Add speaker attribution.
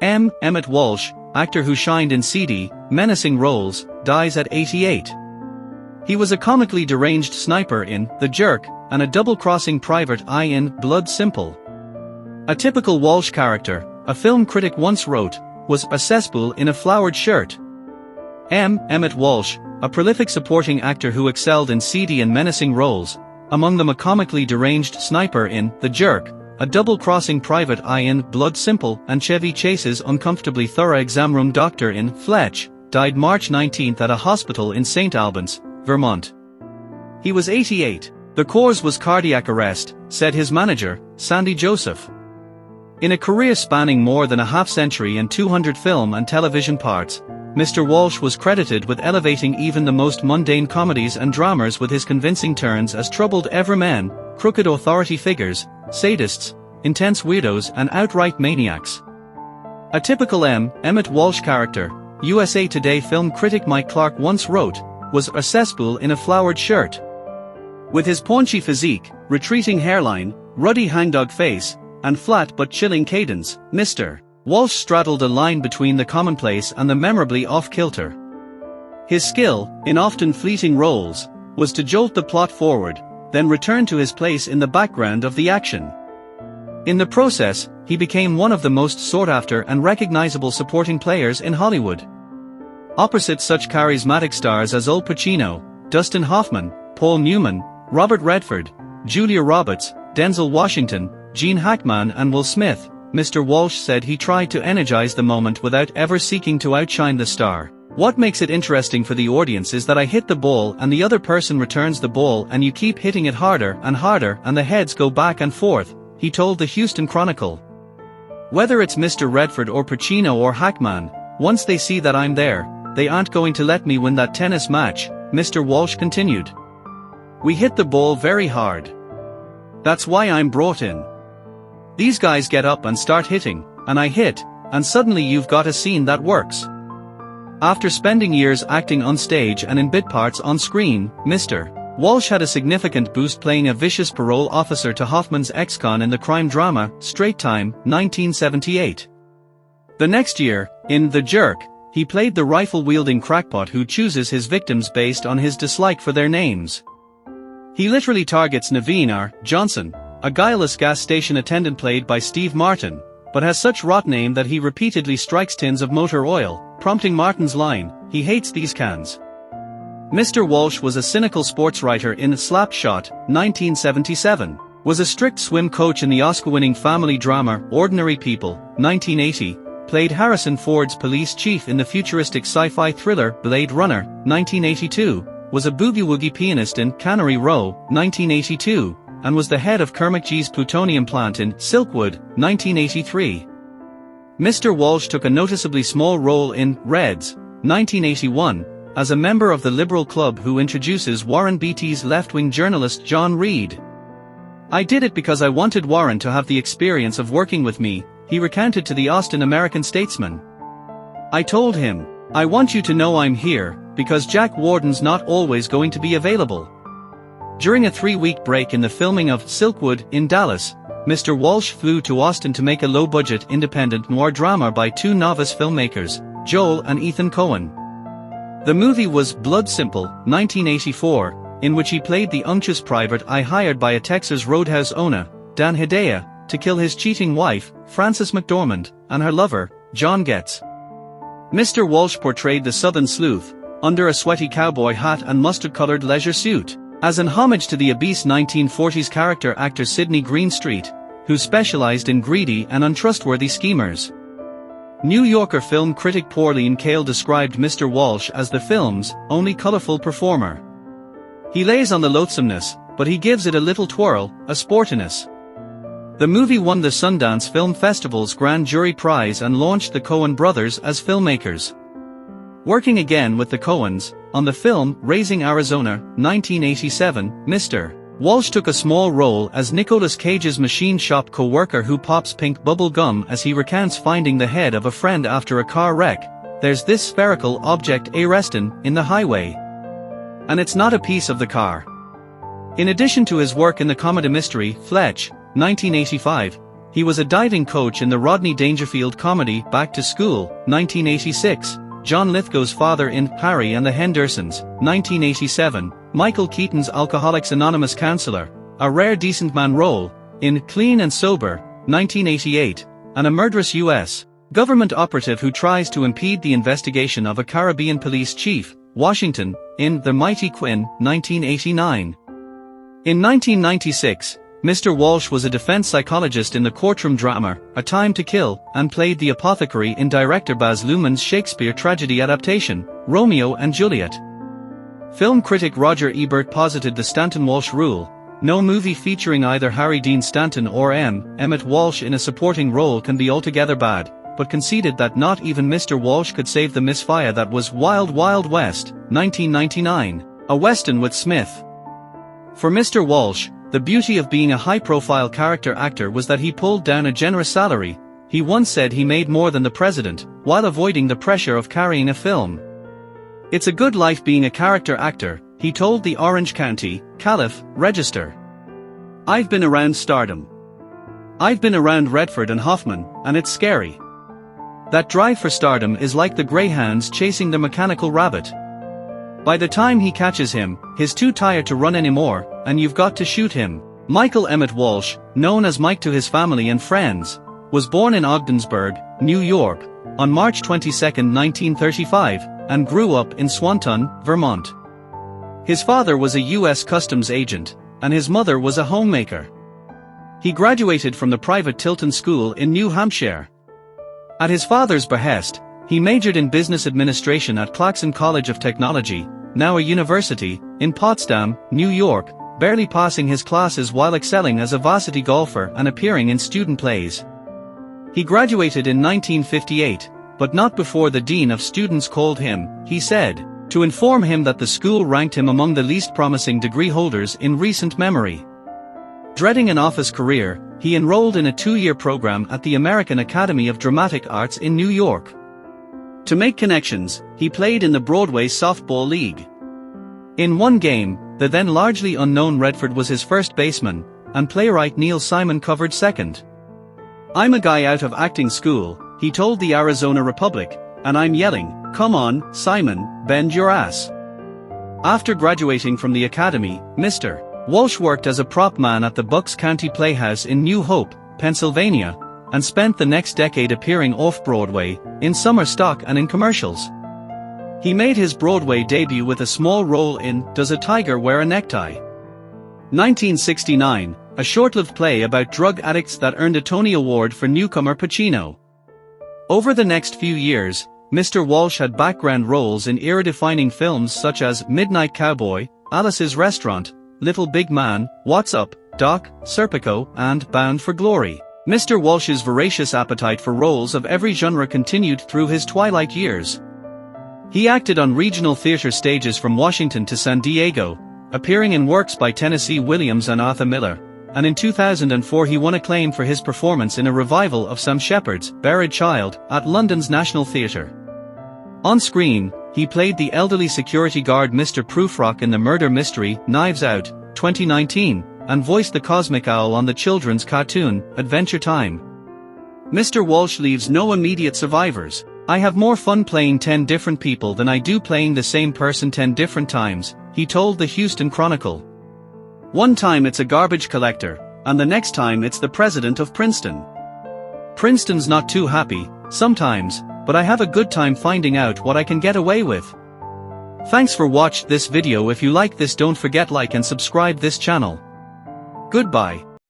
Speaker 1: M.Emmet Walsh, actor who shined in seedy, menacing roles, dies at 88. He was a comically deranged sniper in The Jerk, and a double-crossing private eye in Blood Simple. A typical Walsh character, a film critic once wrote, was a cesspool in a flowered shirt. M.Emmet Walsh, a prolific supporting actor who excelled in seedy and menacing roles, among them a comically deranged sniper in The Jerk, a double-crossing private eye in Blood Simple, and Chevy Chase's uncomfortably thorough exam room doctor in Fletch, died March 19 at a hospital in St. Albans, Vermont. He was 88. The cause was cardiac arrest, said his manager, Sandy Joseph. In a career spanning more than a half-century and 200 film and television parts, Mr. Walsh was credited with elevating even the most mundane comedies and dramas with his convincing turns as troubled everyman, crooked authority figures, sadists, intense weirdos and outright maniacs. A typical M.Emmet Walsh character, USA Today film critic Mike Clark once wrote, was a cesspool in a flowered shirt. With his paunchy physique, retreating hairline, ruddy hangdog face, and flat but chilling cadence, Mr. Walsh straddled a line between the commonplace and the memorably off-kilter. His skill, in often fleeting roles, was to jolt the plot forward, then return to his place in the background of the action. In the process, he became one of the most sought-after and recognizable supporting players in Hollywood. Opposite such charismatic stars as Al Pacino, Dustin Hoffman, Paul Newman, Robert Redford, Julia Roberts, Denzel Washington, Gene Hackman and Will Smith, Mr. Walsh said he tried to energize the moment without ever seeking to outshine the star. What makes it interesting for the audience is that I hit the ball and the other person returns the ball and you keep hitting it harder and the heads go back and forth, he told the Houston Chronicle. Whether it's Mr. Redford or Pacino or Hackman, once they see that I'm there, they aren't going to let me win that tennis match, Mr. Walsh continued. We hit the ball very hard. That's why I'm brought in. These guys get up and start hitting, and I hit, and suddenly you've got a scene that works. After spending years acting on stage and in bit parts on screen, Mr. Walsh had a significant boost playing a vicious parole officer to Hoffman's ex-con in the crime drama, Straight Time, 1978. The next year, in The Jerk, he played the rifle-wielding crackpot who chooses his victims based on his dislike for their names. He literally targets Naveen R. Johnson, a guileless gas station attendant played by Steve Martin, but has such rot name that he repeatedly strikes tins of motor oil, prompting Martin's line, "He hates these cans." Mr. Walsh was a cynical sports writer in Slapshot, 1977, was a strict swim coach in the Oscar-winning family drama Ordinary People, 1980, played Harrison Ford's police chief in the futuristic sci-fi thriller Blade Runner, 1982, was a boogie-woogie pianist in Cannery Row, 1982, and was the head of Kermit G's plutonium plant in Silkwood, 1983. Mr. Walsh took a noticeably small role in Reds, 1981, as a member of the liberal club who introduces Warren Beatty's left-wing journalist John Reed. I did it because I wanted Warren to have the experience of working with me, he recounted to the Austin American-Statesman. I told him, I want you to know I'm here, because Jack Warden's not always going to be available. During a 3-week break in the filming of Silkwood in Dallas, Mr. Walsh flew to Austin to make a low-budget independent noir drama by 2 novice filmmakers, Joel and Ethan Coen. The movie was Blood Simple, 1984, in which he played the unctuous private eye hired by a Texas Roadhouse owner, Dan Hedaya, to kill his cheating wife, Frances McDormand, and her lover, John Getz. Mr. Walsh portrayed the Southern sleuth, under a sweaty cowboy hat and mustard-colored leisure suit, as an homage to the obese 1940s character actor Sidney Greenstreet, who specialized in greedy and untrustworthy schemers. New Yorker film critic Pauline Kael described Mr. Walsh as the film's only colorful performer. He lays on the loathsomeness, but he gives it a little twirl, a sportiness. The movie won the Sundance Film Festival's Grand Jury Prize and launched the Coen brothers as filmmakers. Working again with the Coens, on the film Raising Arizona, 1987, Mr. Walsh took a small role as Nicolas Cage's machine shop co-worker who pops pink bubble gum as he recounts finding the head of a friend after a car wreck. There's this spherical object arrestin' in the highway. And it's not a piece of the car. In addition to his work in the comedy mystery Fletch, 1985, He was a diving coach in the Rodney Dangerfield comedy Back to School, 1986, John Lithgow's father in Harry and the Hendersons, 1987, Michael Keaton's Alcoholics Anonymous counselor, a rare decent man role, in Clean and Sober, 1988, and a murderous U.S. government operative who tries to impede the investigation of a Caribbean police chief, Washington, in The Mighty Quinn, 1989. In 1996, Mr. Walsh was a defense psychologist in the courtroom drama, A Time to Kill, and played the apothecary in director Baz Luhrmann's Shakespeare tragedy adaptation, Romeo and Juliet. Film critic Roger Ebert posited the Stanton Walsh rule: no movie featuring either Harry Dean Stanton or M.Emmet Walsh in a supporting role can be altogether bad, but conceded that not even Mr. Walsh could save the misfire that was Wild Wild West, 1999, a western with Smith. For Mr. Walsh, the beauty of being a high-profile character actor was that he pulled down a generous salary. He once said he made more than the president, while avoiding the pressure of carrying a film. "It's a good life being a character actor," he told the Orange County, Calif, Register. "I've been around stardom. I've been around Redford and Hoffman, and it's scary. That drive for stardom is like the greyhounds chasing the mechanical rabbit. By the time he catches him, he's too tired to run anymore, and you've got to shoot him." Michael Emmet Walsh, known as Mike to his family and friends, was born in Ogdensburg, New York, on March 22, 1935, and grew up in Swanton, Vermont. His father was a U.S. Customs agent, and his mother was a homemaker. He graduated from the private Tilton School in New Hampshire. At his father's behest, he majored in business administration at Clarkson College of Technology, now a university, in Potsdam, New York, barely passing his classes while excelling as a varsity golfer and appearing in student plays. He graduated in 1958, but not before the dean of students called him, he said, to inform him that the school ranked him among the least promising degree holders in recent memory. Dreading an office career, he enrolled in a 2-year program at the American Academy of Dramatic Arts in New York. To make connections, he played in the Broadway Softball League. In one game, the then largely unknown Redford was his first baseman, and playwright Neil Simon covered second. "I'm a guy out of acting school," he told the Arizona Republic, "and I'm yelling, 'Come on, Simon, bend your ass.'" After graduating from the academy, Mr. Walsh worked as a prop man at the Bucks County Playhouse in New Hope, Pennsylvania, and spent the next decade appearing off-Broadway, in summer stock and in commercials. He made his Broadway debut with a small role in Does a Tiger Wear a Necktie? 1969, a short-lived play about drug addicts that earned a Tony Award for newcomer Pacino. Over the next few years, Mr. Walsh had background roles in era-defining films such as Midnight Cowboy, Alice's Restaurant, Little Big Man, What's Up, Doc, Serpico, and Bound for Glory. Mr. Walsh's voracious appetite for roles of every genre continued through his twilight years. He acted on regional theater stages from Washington to San Diego, appearing in works by Tennessee Williams and Arthur Miller, and in 2004 he won acclaim for his performance in a revival of Sam Shepard's Buried Child at London's National Theatre. On screen, he played the elderly security guard Mr. Prufrock in the murder mystery Knives Out, 2019, and voiced the Cosmic Owl on the children's cartoon, Adventure Time. Mr. Walsh leaves no immediate survivors. "I have more fun playing 10 different people than I do playing the same person 10 different times," he told the Houston Chronicle. "One time it's a garbage collector, and the next time it's the president of Princeton. Princeton's not too happy, sometimes, but I have a good time finding out what I can get away with." Thanks for watching this video. If you like this, don't forget like and subscribe this channel. Goodbye.